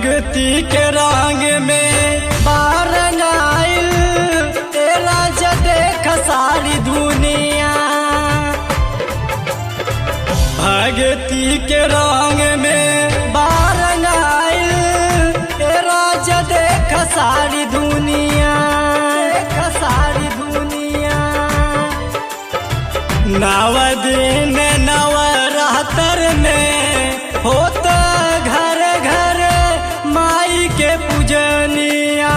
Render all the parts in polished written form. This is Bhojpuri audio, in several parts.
भक्ति के रंग में बारंगाइल तेरा देख सारी दुनिया। भक्ति के रंग में बारंगाइल तेरा देख सारी दुनिया, देख सारी दुनिया। नव दिन नवरात्र में होता घर घर माई के पूजनिया।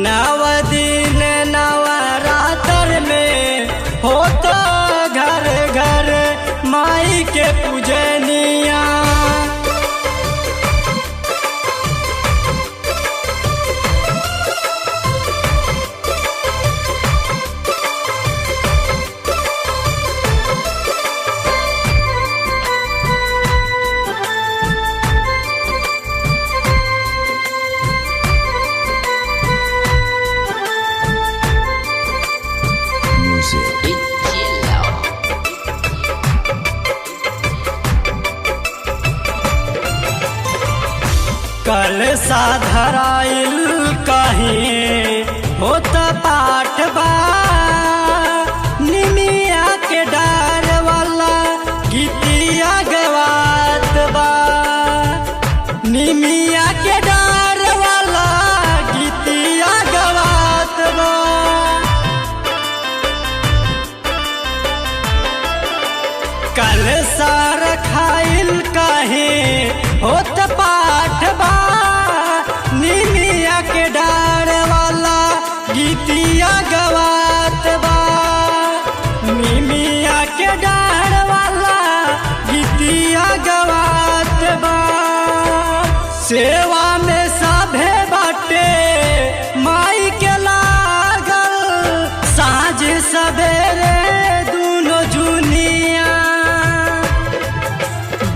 नव दिन नवरात्र में होता घर घर माई के पूजनिया। कल साधराइल कहीं होता पाठ बा, निमिया के डार वाला गीतिया गवात बा। निमिया के डार वाला गीतिया गवात बा। कल सार खाइल कहीं होता पाठ बा, निमिया के डार वाला गीतिया गवात बा। निमिया के डार वाला गीतिया गवात बा। सेवा में सभे बाटे माई के लागल, साँझ सवेरे दूनो जुनिया।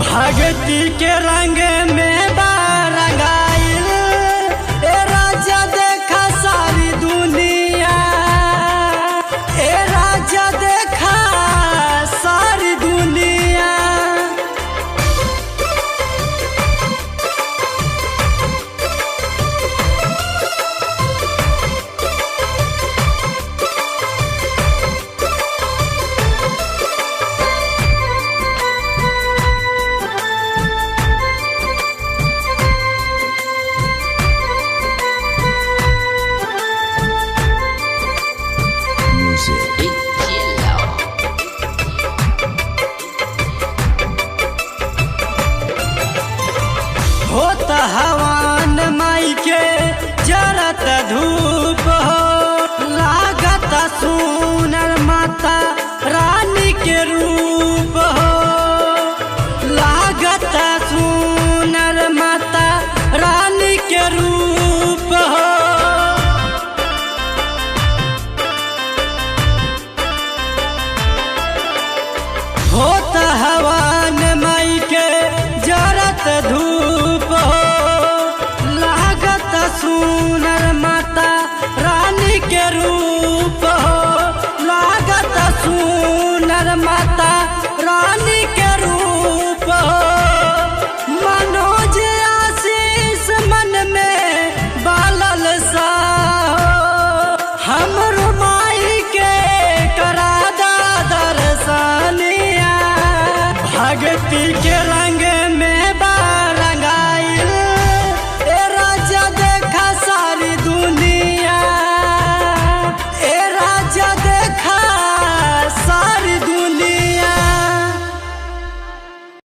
भक्ति के रंग में बारंगाइल ए राजा देखा सारी दुनिया, ए राजा देखा सारी दुनिया। होता हवान माई के जरत धूप हो, लागत सुनर माता